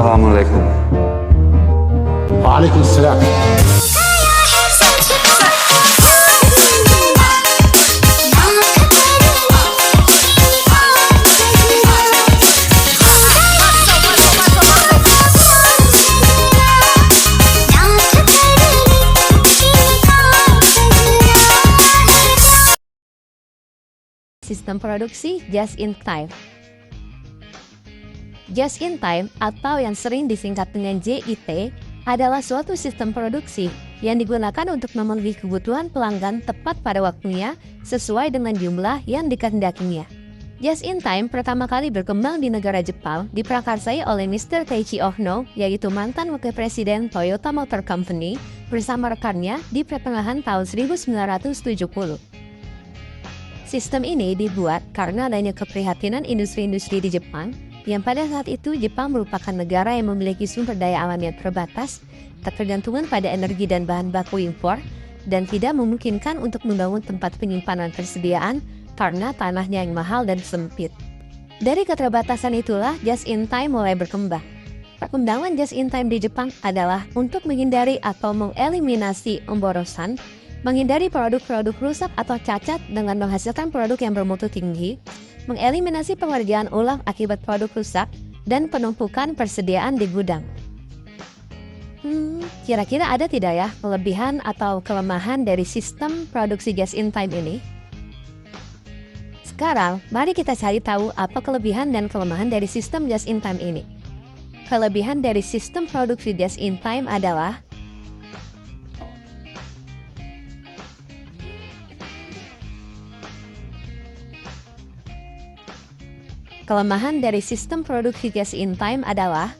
Assalamualaikum. Waalaikumsalam. Sistem produksi just in time. Just in time atau yang sering disingkat dengan JIT adalah suatu sistem produksi yang digunakan untuk memenuhi kebutuhan pelanggan tepat pada waktunya sesuai dengan jumlah yang dikehendakinya. Just in time pertama kali berkembang di negara Jepang diprakarsai oleh Mr. Teiichi Ohno, yaitu mantan wakil presiden Toyota Motor Company bersama rekannya di pertengahan tahun 1970. Sistem ini dibuat karena adanya keprihatinan industri-industri di Jepang, yang pada saat itu Jepang merupakan negara yang memiliki sumber daya alam yang terbatas, ketergantungan pada energi dan bahan baku impor, dan tidak memungkinkan untuk membangun tempat penyimpanan persediaan karena tanahnya yang mahal dan sempit. Dari keterbatasan itulah just in time mulai berkembang. Perkembangan just in time di Jepang adalah untuk menghindari atau mengeliminasi pemborosan, menghindari produk-produk rusak atau cacat dengan menghasilkan produk yang bermutu tinggi, mengeliminasi pengerjaan ulang akibat produk rusak, dan penumpukan persediaan di gudang. Kira-kira ada tidak ya kelebihan atau kelemahan dari sistem produksi just in time ini? Sekarang, mari kita cari tahu apa kelebihan dan kelemahan dari sistem just in time ini. Kelebihan dari sistem produksi just in time adalah kelemahan dari sistem produksi just in time adalah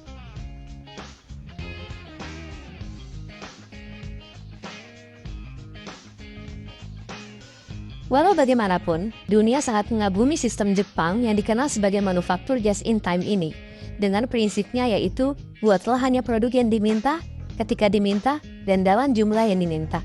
walau bagaimanapun, dunia sangat mengagumi sistem Jepang yang dikenal sebagai manufaktur just in time ini, dengan prinsipnya yaitu buatlah hanya produk yang diminta, ketika diminta, dan dalam jumlah yang diminta.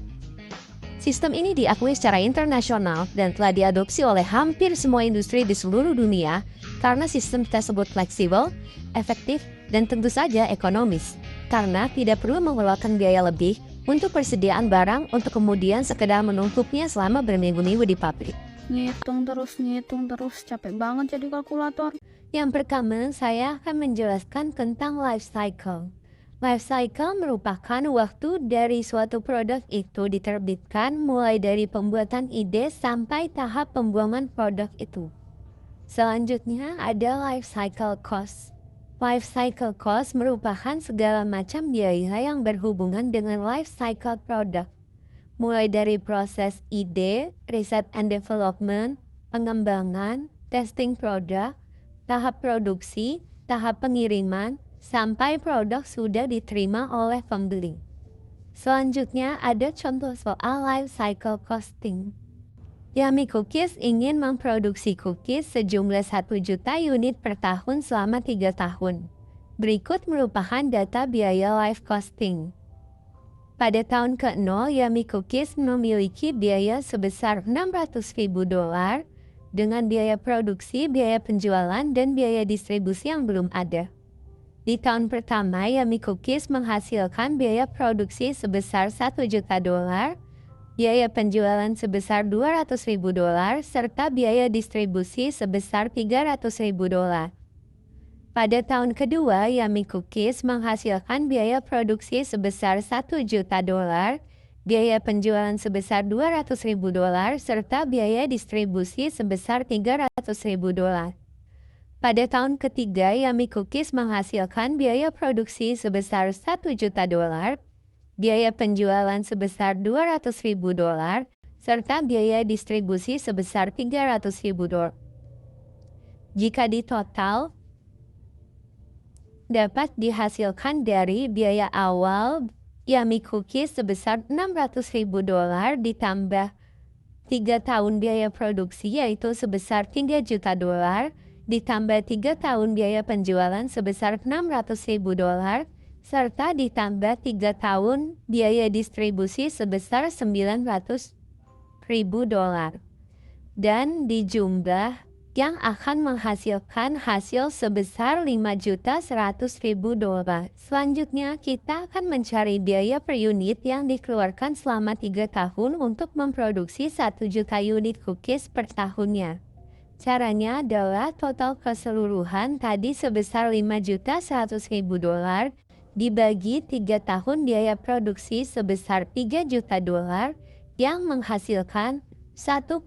Sistem ini diakui secara internasional dan telah diadopsi oleh hampir semua industri di seluruh dunia karena sistem tersebut fleksibel, efektif, dan tentu saja ekonomis, karena tidak perlu mengeluarkan biaya lebih untuk persediaan barang untuk kemudian sekedar menumpuknya selama berminggu-minggu di pabrik. Ngitung terus, capek banget jadi kalkulator. Yang pertama, saya akan menjelaskan tentang life cycle. Life cycle merupakan waktu dari suatu produk itu diterbitkan mulai dari pembuatan ide sampai tahap pembuangan produk itu. Selanjutnya ada life cycle cost. Life cycle cost merupakan segala macam biaya yang berhubungan dengan life cycle produk. Mulai dari proses ide, research and development, pengembangan, testing produk, tahap produksi, tahap pengiriman, sampai produk sudah diterima oleh pembeli. Selanjutnya ada contoh soal life cycle costing. Yummy Cookies ingin memproduksi cookies sejumlah 1 juta unit per tahun selama 3 tahun. Berikut merupakan data biaya life costing. Pada tahun ke-0, Yummy Cookies memiliki biaya sebesar $600.000 dengan biaya produksi, biaya penjualan, dan biaya distribusi yang belum ada. Di tahun pertama, Yummy Cookies menghasilkan biaya produksi sebesar $1 juta, biaya penjualan sebesar $200.000, serta biaya distribusi sebesar $300.000. Pada tahun kedua, Yummy Cookies menghasilkan biaya produksi sebesar $1 juta, biaya penjualan sebesar $200.000, serta biaya distribusi sebesar $300.000. Pada tahun ketiga, Yummy Cookies menghasilkan biaya produksi sebesar $1 juta, biaya penjualan sebesar $200.000, serta biaya distribusi sebesar $300.000. Jika ditotal, dapat dihasilkan dari biaya awal Yummy Cookies sebesar $600.000 ditambah 3 tahun biaya produksi yaitu sebesar $3 juta, ditambah 3 tahun biaya penjualan sebesar $600.000, serta ditambah 3 tahun biaya distribusi sebesar $900.000. Dan dijumlah yang akan menghasilkan hasil sebesar $5.100.000. Selanjutnya, kita akan mencari biaya per unit yang dikeluarkan selama 3 tahun untuk memproduksi 1 juta unit cookies per tahunnya. Caranya adalah total keseluruhan tadi sebesar $5.100.000 dibagi 3 tahun biaya produksi sebesar $3 juta yang menghasilkan $1,7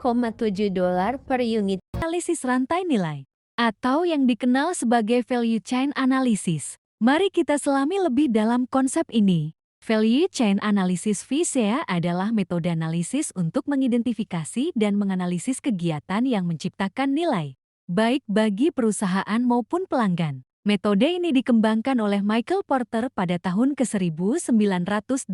per unit. Analisis rantai nilai, atau yang dikenal sebagai value chain analysis. Mari kita selami lebih dalam konsep ini. Value chain analysis (VCA) adalah metode analisis untuk mengidentifikasi dan menganalisis kegiatan yang menciptakan nilai, baik bagi perusahaan maupun pelanggan. Metode ini dikembangkan oleh Michael Porter pada tahun ke-1985.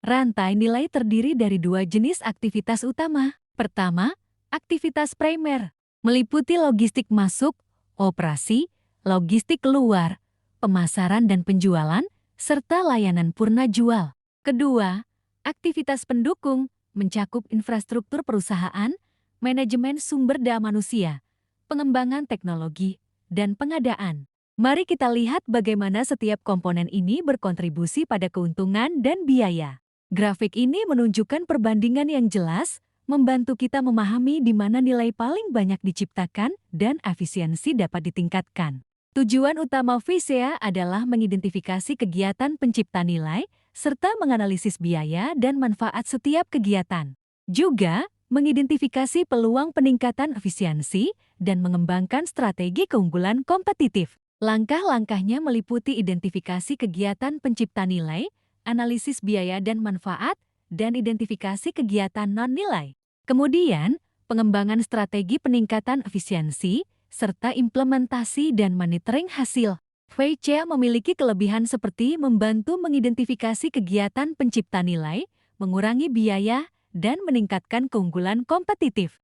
Rantai nilai terdiri dari 2 jenis aktivitas utama. Pertama, aktivitas primer, meliputi logistik masuk, operasi, logistik keluar, pemasaran dan penjualan, serta layanan purna jual. Kedua, aktivitas pendukung, mencakup infrastruktur perusahaan, manajemen sumber daya manusia, pengembangan teknologi, dan pengadaan. Mari kita lihat bagaimana setiap komponen ini berkontribusi pada keuntungan dan biaya. Grafik ini menunjukkan perbandingan yang jelas, membantu kita memahami di mana nilai paling banyak diciptakan dan efisiensi dapat ditingkatkan. Tujuan utama VCA adalah mengidentifikasi kegiatan pencipta nilai, serta menganalisis biaya dan manfaat setiap kegiatan. Juga, mengidentifikasi peluang peningkatan efisiensi dan mengembangkan strategi keunggulan kompetitif. Langkah-langkahnya meliputi identifikasi kegiatan pencipta nilai, analisis biaya dan manfaat, dan identifikasi kegiatan non-nilai. Kemudian, pengembangan strategi peningkatan efisiensi, serta implementasi dan monitoring hasil. VCA memiliki kelebihan seperti membantu mengidentifikasi kegiatan pencipta nilai, mengurangi biaya, dan meningkatkan keunggulan kompetitif.